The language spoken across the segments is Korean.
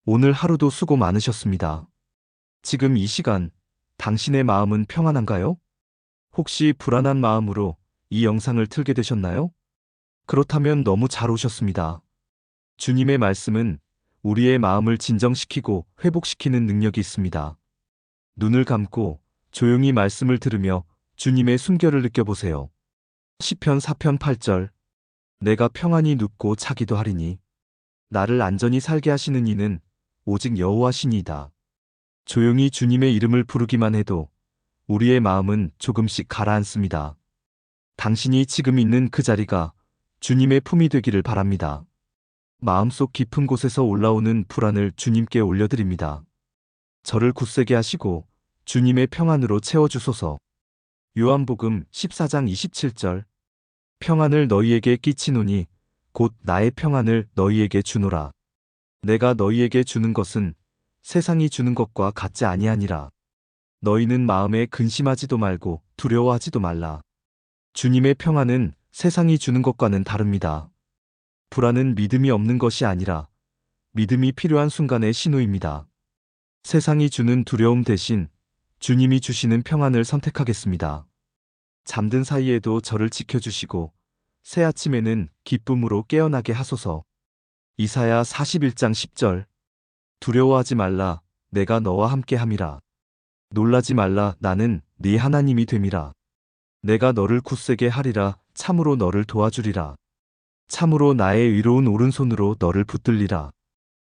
오늘 하루도 수고 많으셨습니다. 지금 이 시간, 당신의 마음은 평안한가요? 혹시 불안한 마음으로 이 영상을 틀게 되셨나요? 그렇다면 너무 잘 오셨습니다. 주님의 말씀은 우리의 마음을 진정시키고 회복시키는 능력이 있습니다. 눈을 감고 조용히 말씀을 들으며 주님의 숨결을 느껴보세요. 시편 4편 8절. 내가 평안히 눕고 자기도 하리니 나를 안전히 살게 하시는 이는 오직 여호와시니이다. 조용히 주님의 이름을 부르기만 해도 우리의 마음은 조금씩 가라앉습니다. 당신이 지금 있는 그 자리가 주님의 품이 되기를 바랍니다. 마음속 깊은 곳에서 올라오는 불안을 주님께 올려드립니다. 저를 굳세게 하시고 주님의 평안으로 채워주소서. 요한복음 14장 27절. 평안을 너희에게 끼치노니 곧 나의 평안을 너희에게 주노라. 내가 너희에게 주는 것은 세상이 주는 것과 같지 아니하니라. 너희는 마음에 근심하지도 말고 두려워하지도 말라. 주님의 평안은 세상이 주는 것과는 다릅니다. 불안은 믿음이 없는 것이 아니라 믿음이 필요한 순간의 신호입니다. 세상이 주는 두려움 대신 주님이 주시는 평안을 선택하겠습니다. 잠든 사이에도 저를 지켜주시고 새 아침에는 기쁨으로 깨어나게 하소서. 이사야 41장 10절. 두려워하지 말라, 내가 너와 함께 함이라. 놀라지 말라, 나는 네 하나님이 됨이라. 내가 너를 굳세게 하리라, 참으로 너를 도와주리라. 참으로 나의 의로운 오른손으로 너를 붙들리라.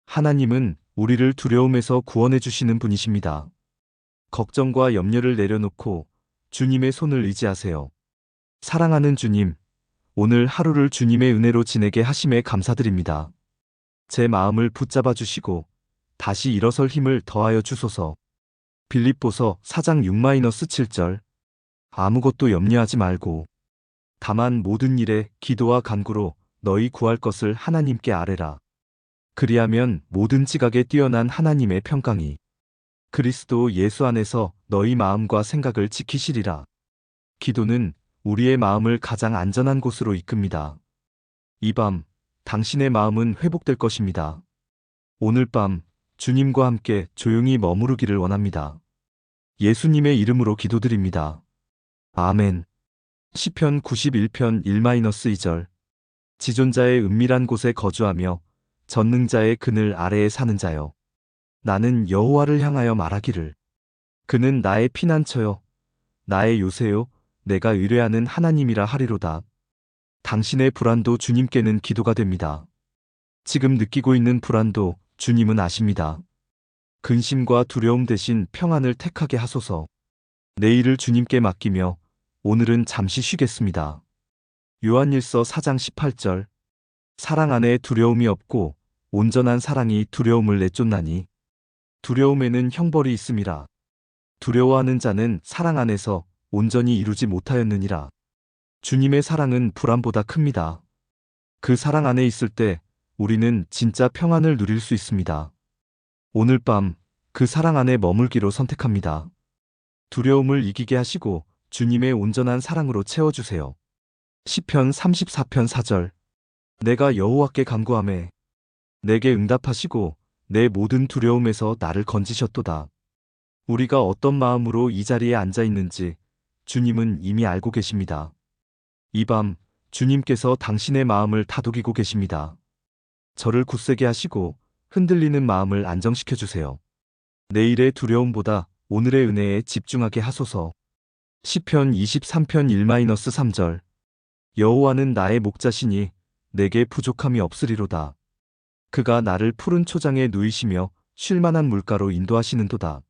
하나님은 우리를 두려움에서 구원해 주시는 분이십니다. 걱정과 염려를 내려놓고 주님의 손을 의지하세요. 사랑하는 주님, 오늘 하루를 주님의 은혜로 지내게 하심에 감사드립니다. 제 마음을 붙잡아 주시고 다시 일어설 힘을 더하여 주소서. 빌립보서 4장 6-7절. 아무것도 염려하지 말고 다만 모든 일에 기도와 간구로 너희 구할 것을 하나님께 아뢰라. 그리하면 모든 지각에 뛰어난 하나님의 평강이 그리스도 예수 안에서 너희 마음과 생각을 지키시리라. 기도는 우리의 마음을 가장 안전한 곳으로 이끕니다. 이 밤 당신의 마음은 회복될 것입니다. 오늘 밤 주님과 함께 조용히 머무르기를 원합니다. 예수님의 이름으로 기도드립니다. 아멘. 시편 91편 1-2절. 지존자의 은밀한 곳에 거주하며 전능자의 그늘 아래에 사는 자여. 나는 여호와를 향하여 말하기를. 그는 나의 피난처요, 나의 요새요, 내가 의뢰하는 하나님이라 하리로다. 당신의 불안도 주님께는 기도가 됩니다. 지금 느끼고 있는 불안도 주님은 아십니다. 근심과 두려움 대신 평안을 택하게 하소서. 내일을 주님께 맡기며 오늘은 잠시 쉬겠습니다. 요한일서 4장 18절. 사랑 안에 두려움이 없고 온전한 사랑이 두려움을 내쫓나니 두려움에는 형벌이 있음이라. 두려워하는 자는 사랑 안에서 온전히 이루지 못하였느니라. 주님의 사랑은 불안보다 큽니다. 그 사랑 안에 있을 때 우리는 진짜 평안을 누릴 수 있습니다. 오늘 밤 그 사랑 안에 머물기로 선택합니다. 두려움을 이기게 하시고 주님의 온전한 사랑으로 채워주세요. 시편 34편 4절. 내가 여호와께 간구하매 내게 응답하시고 내 모든 두려움에서 나를 건지셨도다. 우리가 어떤 마음으로 이 자리에 앉아 있는지 주님은 이미 알고 계십니다. 이 밤 주님께서 당신의 마음을 다독이고 계십니다. 저를 굳세게 하시고 흔들리는 마음을 안정시켜 주세요. 내일의 두려움보다 오늘의 은혜에 집중하게 하소서. 시편 23편 1-3절. 여호와는 나의 목자시니 내게 부족함이 없으리로다. 그가 나를 푸른 초장에 누이시며 쉴만한 물가로 인도하시는도다.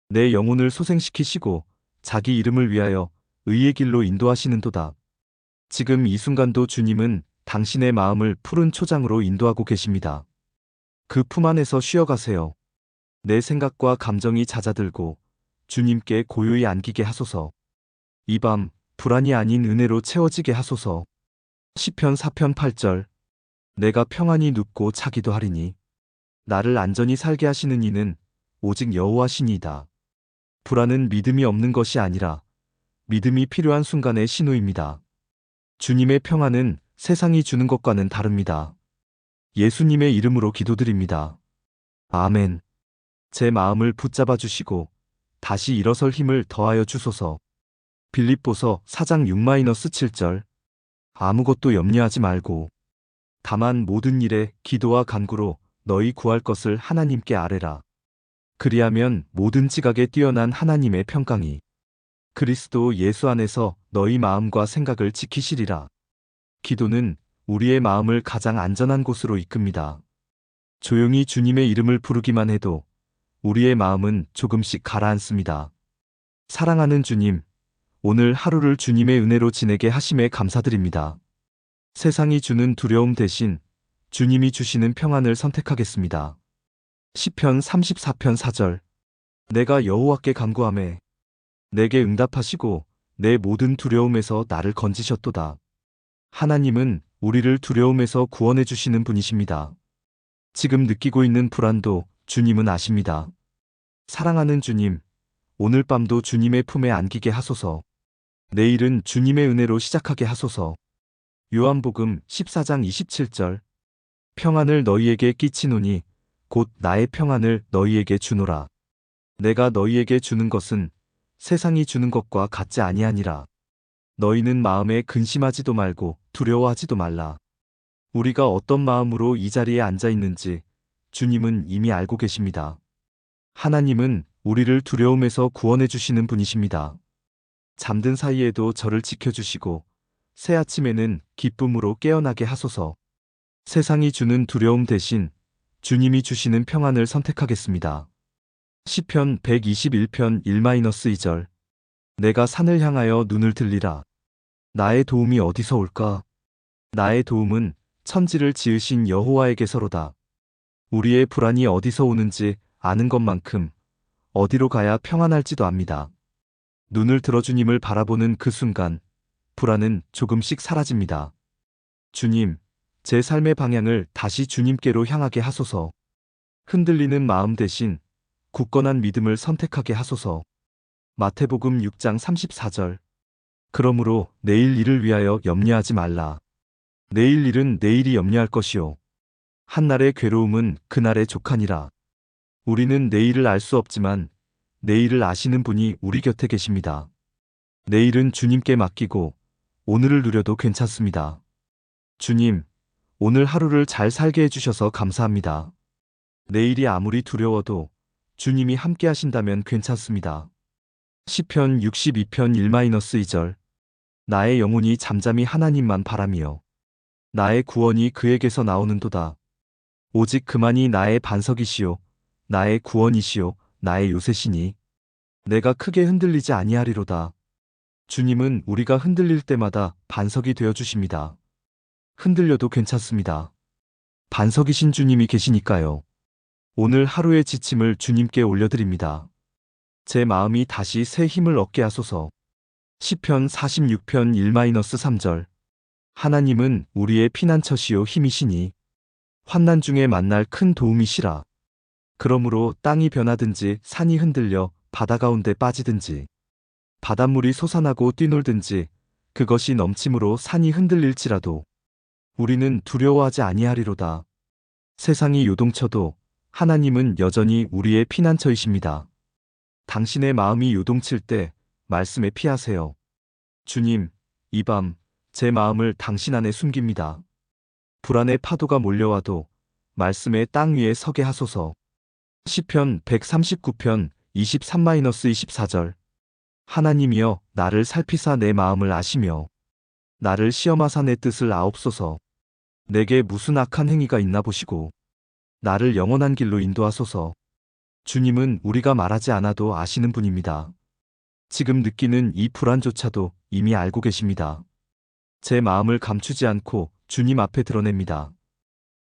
내 영혼을 소생시키시고 자기 이름을 위하여 의의 길로 인도하시는도다. 지금 이 순간도 주님은 당신의 마음을 푸른 초장으로 인도하고 계십니다. 그 품 안에서 쉬어가세요. 내 생각과 감정이 잦아들고 주님께 고요히 안기게 하소서. 이 밤 불안이 아닌 은혜로 채워지게 하소서. 시편 4편 8절. 내가 평안히 눕고 자기도 하리니 나를 안전히 살게 하시는 이는 오직 여호와시니이다. 불안은 믿음이 없는 것이 아니라 믿음이 필요한 순간의 신호입니다. 주님의 평안은 세상이 주는 것과는 다릅니다. 예수님의 이름으로 기도드립니다. 아멘. 제 마음을 붙잡아 주시고 다시 일어설 힘을 더하여 주소서. 빌립보서 4장 6-7절. 아무것도 염려하지 말고 다만 모든 일에 기도와 간구로 너희 구할 것을 하나님께 아뢰라. 그리하면 모든 지각에 뛰어난 하나님의 평강이 그리스도 예수 안에서 너희 마음과 생각을 지키시리라. 기도는 우리의 마음을 가장 안전한 곳으로 이끕니다. 조용히 주님의 이름을 부르기만 해도 우리의 마음은 조금씩 가라앉습니다. 사랑하는 주님, 오늘 하루를 주님의 은혜로 지내게 하심에 감사드립니다. 세상이 주는 두려움 대신 주님이 주시는 평안을 선택하겠습니다. 시편 34편 4절. 내가 여호와께 간구하매 내게 응답하시고 내 모든 두려움에서 나를 건지셨도다. 하나님은 우리를 두려움에서 구원해 주시는 분이십니다. 지금 느끼고 있는 불안도 주님은 아십니다. 사랑하는 주님, 오늘 밤도 주님의 품에 안기게 하소서. 내일은 주님의 은혜로 시작하게 하소서. 요한복음 14장 27절. 평안을 너희에게 끼치노니 곧 나의 평안을 너희에게 주노라. 내가 너희에게 주는 것은 세상이 주는 것과 같지 아니하니라. 너희는 마음에 근심하지도 말고 두려워하지도 말라. 우리가 어떤 마음으로 이 자리에 앉아 있는지 주님은 이미 알고 계십니다. 하나님은 우리를 두려움에서 구원해 주시는 분이십니다. 잠든 사이에도 저를 지켜주시고 새 아침에는 기쁨으로 깨어나게 하소서. 세상이 주는 두려움 대신 주님이 주시는 평안을 선택하겠습니다. 시편 121편 1-2절. 내가 산을 향하여 눈을 들리라. 나의 도움이 어디서 올까? 나의 도움은 천지를 지으신 여호와에게서로다. 우리의 불안이 어디서 오는지 아는 것만큼 어디로 가야 평안할지도 압니다. 눈을 들어 주님을 바라보는 그 순간 불안은 조금씩 사라집니다. 주님, 제 삶의 방향을 다시 주님께로 향하게 하소서. 흔들리는 마음 대신 굳건한 믿음을 선택하게 하소서. 마태복음 6장 34절. 그러므로 내일 일을 위하여 염려하지 말라. 내일 일은 내일이 염려할 것이요. 한날의 괴로움은 그날의 족하니라. 우리는 내일을 알 수 없지만 내일을 아시는 분이 우리 곁에 계십니다. 내일은 주님께 맡기고 오늘을 누려도 괜찮습니다. 주님, 오늘 하루를 잘 살게 해주셔서 감사합니다. 내일이 아무리 두려워도 주님이 함께 하신다면 괜찮습니다. 시편 62편 1-2절. 나의 영혼이 잠잠히 하나님만 바라며 나의 구원이 그에게서 나오는도다. 오직 그만이 나의 반석이시요 나의 구원이시요 나의 요새시니 내가 크게 흔들리지 아니하리로다. 주님은 우리가 흔들릴 때마다 반석이 되어 주십니다. 흔들려도 괜찮습니다. 반석이신 주님이 계시니까요. 오늘 하루의 지침을 주님께 올려드립니다. 제 마음이 다시 새 힘을 얻게 하소서. 시편 46편 1-3절. 하나님은 우리의 피난처시요 힘이시니 환난 중에 만날 큰 도움이시라. 그러므로 땅이 변하든지 산이 흔들려 바다 가운데 빠지든지 바닷물이 솟아나고 뛰놀든지 그것이 넘침으로 산이 흔들릴지라도 우리는 두려워하지 아니하리로다. 세상이 요동쳐도 하나님은 여전히 우리의 피난처이십니다. 당신의 마음이 요동칠 때 말씀에 피하세요. 주님, 이 밤 제 마음을 당신 안에 숨깁니다. 불안의 파도가 몰려와도 말씀의 땅 위에 서게 하소서. 시편 139편 23-24절. 하나님이여 나를 살피사 내 마음을 아시며 나를 시험하사 내 뜻을 아옵소서. 내게 무슨 악한 행위가 있나 보시고 나를 영원한 길로 인도하소서. 주님은 우리가 말하지 않아도 아시는 분입니다. 지금 느끼는 이 불안조차도 이미 알고 계십니다. 제 마음을 감추지 않고 주님 앞에 드러냅니다.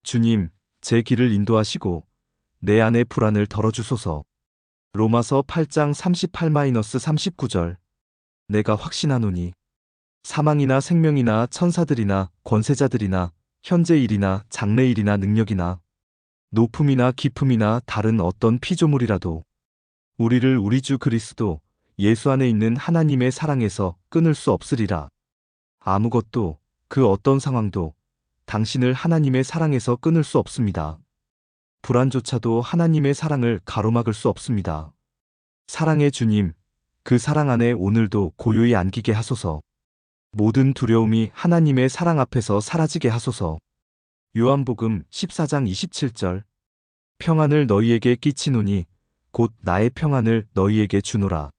주님, 제 길을 인도하시고 내 안의 불안을 덜어주소서. 로마서 8장 38-39절. 내가 확신하노니 사망이나 생명이나 천사들이나 권세자들이나 현재 일이나 장래 일이나 능력이나 높음이나 깊음이나 다른 어떤 피조물이라도 우리를 우리 주 그리스도 예수 안에 있는 하나님의 사랑에서 끊을 수 없으리라. 아무것도 그 어떤 상황도 당신을 하나님의 사랑에서 끊을 수 없습니다. 불안조차도 하나님의 사랑을 가로막을 수 없습니다. 사랑의 주님, 그 사랑 안에 오늘도 고요히 안기게 하소서. 모든 두려움이 하나님의 사랑 앞에서 사라지게 하소서. 요한복음 14장 27절. 평안을 너희에게 끼치노니 곧 나의 평안을 너희에게 주노라.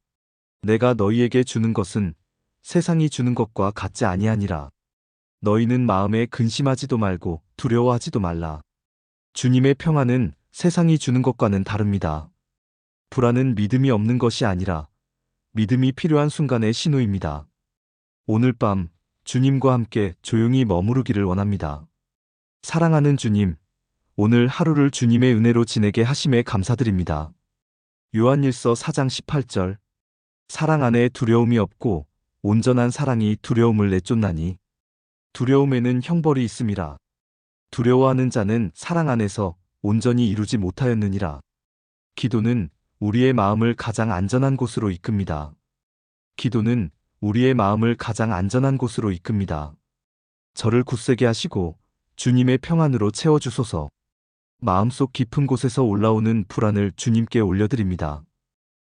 내가 너희에게 주는 것은 세상이 주는 것과 같지 아니하니라. 너희는 마음에 근심하지도 말고 두려워하지도 말라. 주님의 평안은 세상이 주는 것과는 다릅니다. 불안은 믿음이 없는 것이 아니라 믿음이 필요한 순간의 신호입니다. 오늘 밤 주님과 함께 조용히 머무르기를 원합니다. 사랑하는 주님, 오늘 하루를 주님의 은혜로 지내게 하심에 감사드립니다. 요한일서 4장 18절. 사랑 안에 두려움이 없고 온전한 사랑이 두려움을 내쫓나니 두려움에는 형벌이 있음이라. 두려워하는 자는 사랑 안에서 온전히 이루지 못하였느니라. 기도는 우리의 마음을 가장 안전한 곳으로 이끕니다. 기도는 우리의 마음을 가장 안전한 곳으로 이끕니다. 저를 굳세게 하시고 주님의 평안으로 채워주소서. 마음속 깊은 곳에서 올라오는 불안을 주님께 올려드립니다.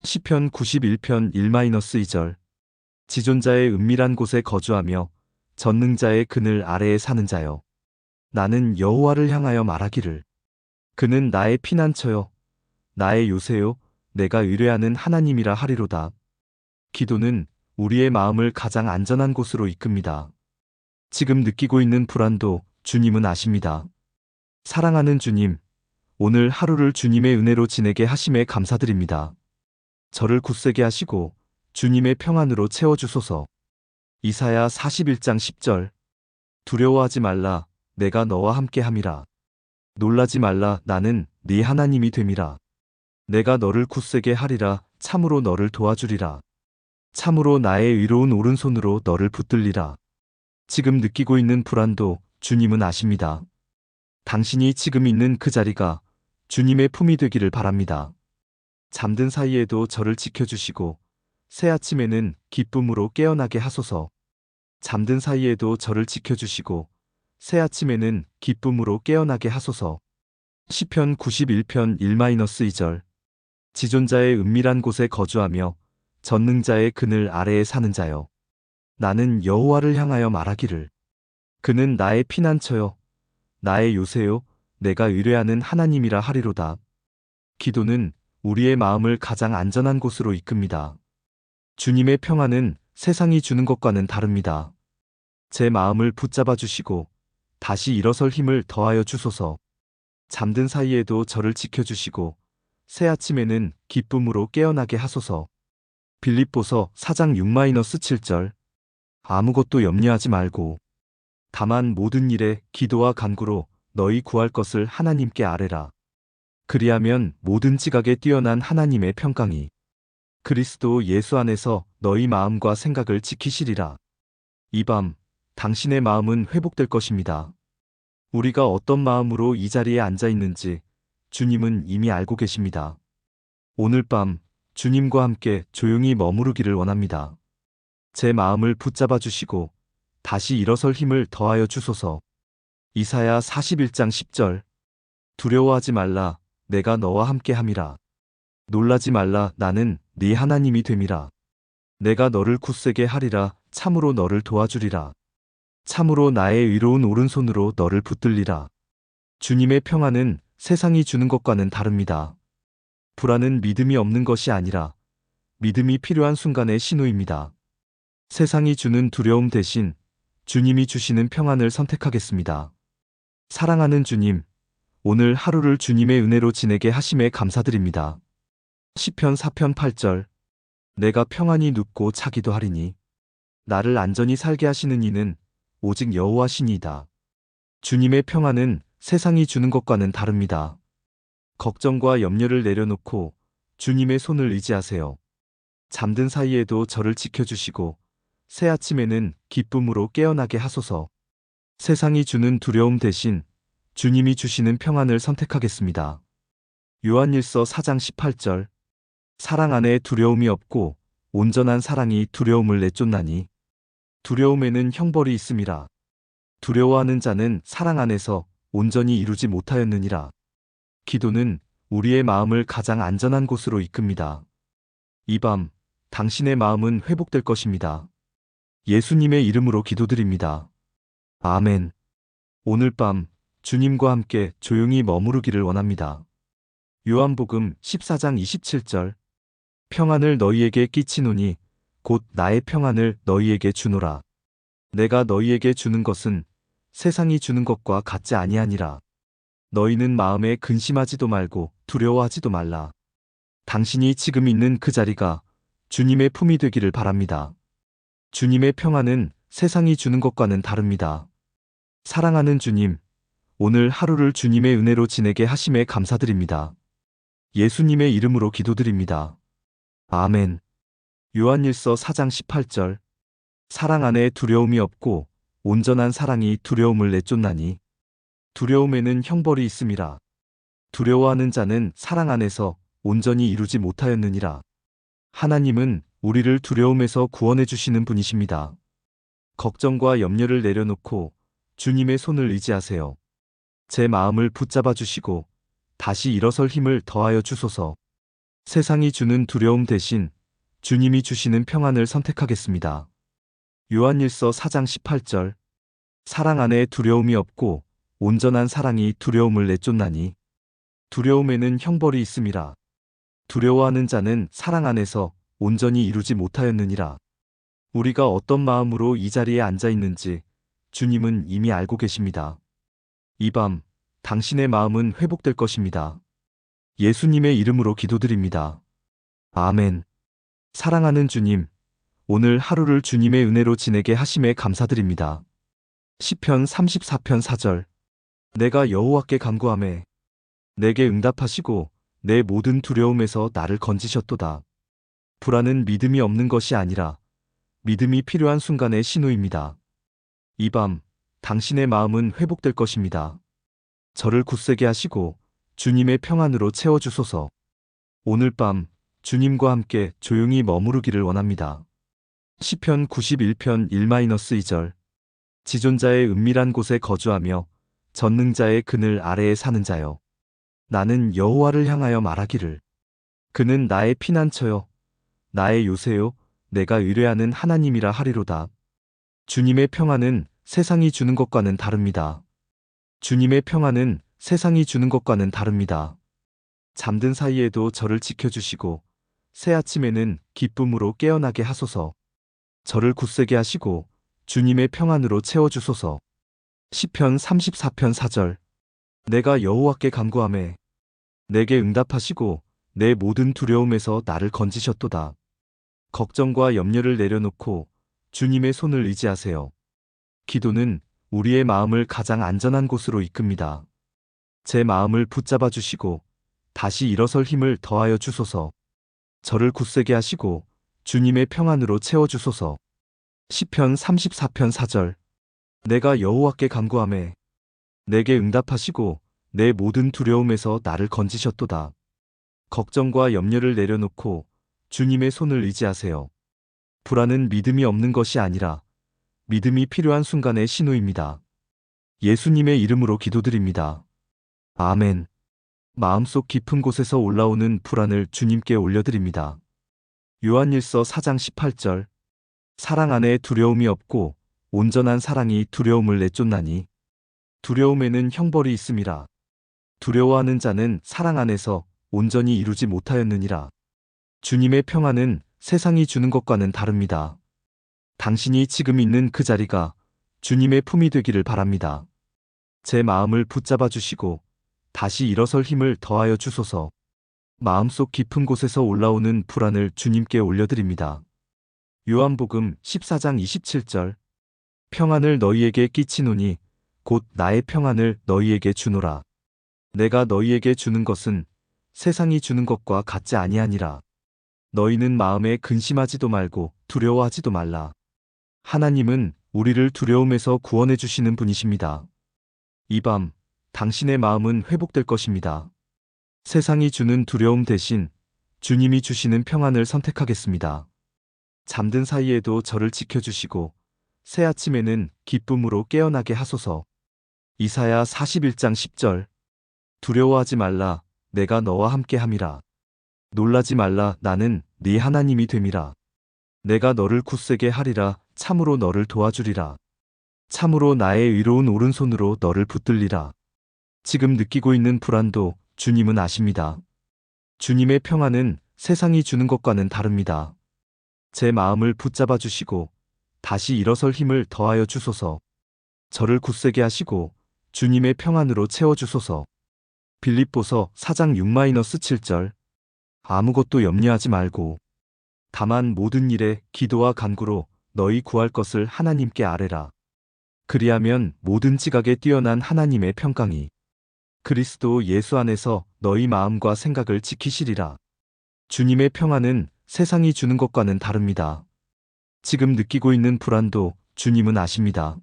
시편 91편 1-2절. 지존자의 은밀한 곳에 거주하며 전능자의 그늘 아래에 사는 자여. 나는 여호와를 향하여 말하기를. 그는 나의 피난처요, 나의 요새요, 내가 의뢰하는 하나님이라 하리로다. 기도는 우리의 마음을 가장 안전한 곳으로 이끕니다. 지금 느끼고 있는 불안도 주님은 아십니다. 사랑하는 주님, 오늘 하루를 주님의 은혜로 지내게 하심에 감사드립니다. 저를 굳세게 하시고 주님의 평안으로 채워주소서. 이사야 41장 10절. 두려워하지 말라, 내가 너와 함께 함이라. 놀라지 말라, 나는 네 하나님이 됨이라. 내가 너를 굳세게 하리라, 참으로 너를 도와주리라. 참으로 나의 의로운 오른손으로 너를 붙들리라. 지금 느끼고 있는 불안도 주님은 아십니다. 당신이 지금 있는 그 자리가 주님의 품이 되기를 바랍니다. 잠든 사이에도 저를 지켜주시고 새 아침에는 기쁨으로 깨어나게 하소서. 잠든 사이에도 저를 지켜주시고 새 아침에는 기쁨으로 깨어나게 하소서. 시편 91편 1-2절. 지존자의 은밀한 곳에 거주하며 전능자의 그늘 아래에 사는 자여. 나는 여호와를 향하여 말하기를. 그는 나의 피난처요, 나의 요새요, 내가 의뢰하는 하나님이라 하리로다. 기도는 우리의 마음을 가장 안전한 곳으로 이끕니다. 주님의 평안은 세상이 주는 것과는 다릅니다. 제 마음을 붙잡아 주시고 다시 일어설 힘을 더하여 주소서. 잠든 사이에도 저를 지켜주시고 새 아침에는 기쁨으로 깨어나게 하소서. 빌립보서 4장 6-7절. 아무것도 염려하지 말고 다만 모든 일에 기도와 간구로 너희 구할 것을 하나님께 아뢰라. 그리하면 모든 지각에 뛰어난 하나님의 평강이 그리스도 예수 안에서 너희 마음과 생각을 지키시리라. 이 밤 당신의 마음은 회복될 것입니다. 우리가 어떤 마음으로 이 자리에 앉아 있는지 주님은 이미 알고 계십니다. 오늘 밤 주님과 함께 조용히 머무르기를 원합니다. 제 마음을 붙잡아 주시고 다시 일어설 힘을 더하여 주소서. 이사야 41장 10절. 두려워하지 말라, 내가 너와 함께 함이라. 놀라지 말라, 나는 네 하나님이 됨이라. 내가 너를 굳세게 하리라, 참으로 너를 도와주리라. 참으로 나의 의로운 오른손으로 너를 붙들리라. 주님의 평안은 세상이 주는 것과는 다릅니다. 불안은 믿음이 없는 것이 아니라 믿음이 필요한 순간의 신호입니다. 세상이 주는 두려움 대신 주님이 주시는 평안을 선택하겠습니다. 사랑하는 주님, 오늘 하루를 주님의 은혜로 지내게 하심에 감사드립니다. 시편 4편 8절. 내가 평안히 눕고 자기도 하리니 나를 안전히 살게 하시는 이는 오직 여호와시니이다. 주님의 평안은 세상이 주는 것과는 다릅니다. 걱정과 염려를 내려놓고 주님의 손을 의지하세요. 잠든 사이에도 저를 지켜주시고 새 아침에는 기쁨으로 깨어나게 하소서. 세상이 주는 두려움 대신 주님이 주시는 평안을 선택하겠습니다. 요한일서 4장 18절. 사랑 안에 두려움이 없고 온전한 사랑이 두려움을 내쫓나니 두려움에는 형벌이 있음이라. 두려워하는 자는 사랑 안에서 온전히 이루지 못하였느니라. 기도는 우리의 마음을 가장 안전한 곳으로 이끕니다. 이 밤, 당신의 마음은 회복될 것입니다. 예수님의 이름으로 기도드립니다. 아멘. 오늘 밤, 주님과 함께 조용히 머무르기를 원합니다. 요한복음 14장 27절. 평안을 너희에게 끼치노니 곧 나의 평안을 너희에게 주노라. 내가 너희에게 주는 것은 세상이 주는 것과 같지 아니하니라. 너희는 마음에 근심하지도 말고 두려워하지도 말라. 당신이 지금 있는 그 자리가 주님의 품이 되기를 바랍니다. 주님의 평안은 세상이 주는 것과는 다릅니다. 사랑하는 주님, 오늘 하루를 주님의 은혜로 지내게 하심에 감사드립니다. 예수님의 이름으로 기도드립니다. 아멘. 요한일서 4장 18절. 사랑 안에 두려움이 없고 온전한 사랑이 두려움을 내쫓나니 두려움에는 형벌이 있음이라. 두려워하는 자는 사랑 안에서 온전히 이루지 못하였느니라. 하나님은 우리를 두려움에서 구원해 주시는 분이십니다. 걱정과 염려를 내려놓고 주님의 손을 의지하세요. 제 마음을 붙잡아 주시고 다시 일어설 힘을 더하여 주소서. 세상이 주는 두려움 대신 주님이 주시는 평안을 선택하겠습니다. 요한일서 4장 18절. 사랑 안에 두려움이 없고 온전한 사랑이 두려움을 내쫓나니 두려움에는 형벌이 있음이라. 두려워하는 자는 사랑 안에서 온전히 이루지 못하였느니라. 우리가 어떤 마음으로 이 자리에 앉아 있는지 주님은 이미 알고 계십니다. 이 밤, 당신의 마음은 회복될 것입니다. 예수님의 이름으로 기도드립니다. 아멘. 사랑하는 주님, 오늘 하루를 주님의 은혜로 지내게 하심에 감사드립니다. 시편 34편 4절. 내가 여호와께 간구하매 내게 응답하시고 내 모든 두려움에서 나를 건지셨도다. 불안은 믿음이 없는 것이 아니라 믿음이 필요한 순간의 신호입니다. 이 밤, 당신의 마음은 회복될 것입니다. 저를 굳세게 하시고 주님의 평안으로 채워주소서. 오늘 밤, 주님과 함께 조용히 머무르기를 원합니다. 시편 91편 1-2절. 지존자의 은밀한 곳에 거주하며 전능자의 그늘 아래에 사는 자여. 나는 여호와를 향하여 말하기를. 그는 나의 피난처요, 나의 요새요, 내가 의뢰하는 하나님이라 하리로다. 주님의 평안은 세상이 주는 것과는 다릅니다. 주님의 평안은 세상이 주는 것과는 다릅니다. 잠든 사이에도 저를 지켜주시고 새 아침에는 기쁨으로 깨어나게 하소서. 저를 굳세게 하시고 주님의 평안으로 채워주소서. 시편 34편 4절. 내가 여호와께 간구하매 내게 응답하시고 내 모든 두려움에서 나를 건지셨도다. 걱정과 염려를 내려놓고 주님의 손을 의지하세요. 기도는 우리의 마음을 가장 안전한 곳으로 이끕니다. 제 마음을 붙잡아 주시고 다시 일어설 힘을 더하여 주소서. 저를 굳세게 하시고 주님의 평안으로 채워주소서. 시편 34편 4절. 내가 여호와께 간구하매 내게 응답하시고 내 모든 두려움에서 나를 건지셨도다. 걱정과 염려를 내려놓고 주님의 손을 의지하세요. 불안은 믿음이 없는 것이 아니라 믿음이 필요한 순간의 신호입니다. 예수님의 이름으로 기도드립니다. 아멘. 마음속 깊은 곳에서 올라오는 불안을 주님께 올려드립니다. 요한일서 4장 18절. 사랑 안에 두려움이 없고 온전한 사랑이 두려움을 내쫓나니 두려움에는 형벌이 있음이라. 두려워하는 자는 사랑 안에서 온전히 이루지 못하였느니라. 주님의 평안은 세상이 주는 것과는 다릅니다. 당신이 지금 있는 그 자리가 주님의 품이 되기를 바랍니다. 제 마음을 붙잡아 주시고 다시 일어설 힘을 더하여 주소서. 마음속 깊은 곳에서 올라오는 불안을 주님께 올려드립니다. 요한복음 14장 27절. 평안을 너희에게 끼치노니 곧 나의 평안을 너희에게 주노라. 내가 너희에게 주는 것은 세상이 주는 것과 같지 아니하니라. 너희는 마음에 근심하지도 말고 두려워하지도 말라. 하나님은 우리를 두려움에서 구원해 주시는 분이십니다. 이 밤, 당신의 마음은 회복될 것입니다. 세상이 주는 두려움 대신 주님이 주시는 평안을 선택하겠습니다. 잠든 사이에도 저를 지켜주시고 새 아침에는 기쁨으로 깨어나게 하소서. 이사야 41장 10절. 두려워하지 말라. 내가 너와 함께 함이라. 놀라지 말라. 나는 네 하나님이 됨이라. 내가 너를 굳세게 하리라. 참으로 너를 도와주리라. 참으로 나의 의로운 오른손으로 너를 붙들리라. 지금 느끼고 있는 불안도 주님은 아십니다. 주님의 평안은 세상이 주는 것과는 다릅니다. 제 마음을 붙잡아 주시고 다시 일어설 힘을 더하여 주소서. 저를 굳세게 하시고 주님의 평안으로 채워 주소서. 빌립보서 4장 6-7절. 아무것도 염려하지 말고 다만 모든 일에 기도와 간구로 너희 구할 것을 하나님께 아뢰라. 그리하면 모든 지각에 뛰어난 하나님의 평강이 그리스도 예수 안에서 너희 마음과 생각을 지키시리라. 주님의 평안은 세상이 주는 것과는 다릅니다. 지금 느끼고 있는 불안도 주님은 아십니다.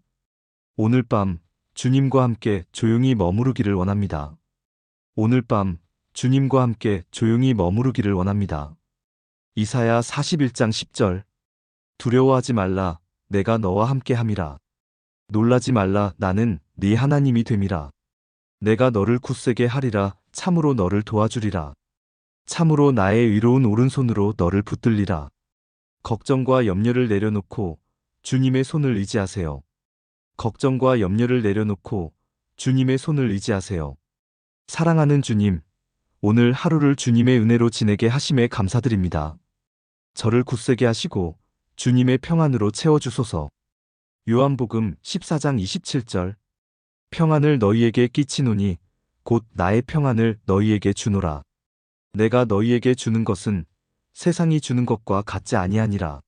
오늘 밤 주님과 함께 조용히 머무르기를 원합니다. 오늘 밤 주님과 함께 조용히 머무르기를 원합니다. 이사야 41장 10절. 두려워하지 말라. 내가 너와 함께 함이라. 놀라지 말라. 나는 네 하나님이 됨이라. 내가 너를 굳세게 하리라. 참으로 너를 도와주리라. 참으로 나의 의로운 오른손으로 너를 붙들리라. 걱정과 염려를 내려놓고 주님의 손을 의지하세요. 걱정과 염려를 내려놓고 주님의 손을 의지하세요. 사랑하는 주님, 오늘 하루를 주님의 은혜로 지내게 하심에 감사드립니다. 저를 굳세게 하시고 주님의 평안으로 채워주소서. 요한복음 14장 27절. 평안을 너희에게 끼치노니 곧 나의 평안을 너희에게 주노라. 내가 너희에게 주는 것은 세상이 주는 것과 같지 아니하니라.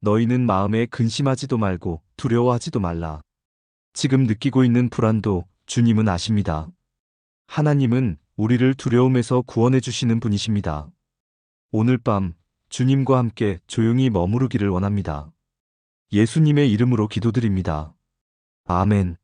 너희는 마음에 근심하지도 말고 두려워하지도 말라. 지금 느끼고 있는 불안도 주님은 아십니다. 하나님은 우리를 두려움에서 구원해 주시는 분이십니다. 오늘 밤 주님과 함께 조용히 머무르기를 원합니다. 예수님의 이름으로 기도드립니다. 아멘.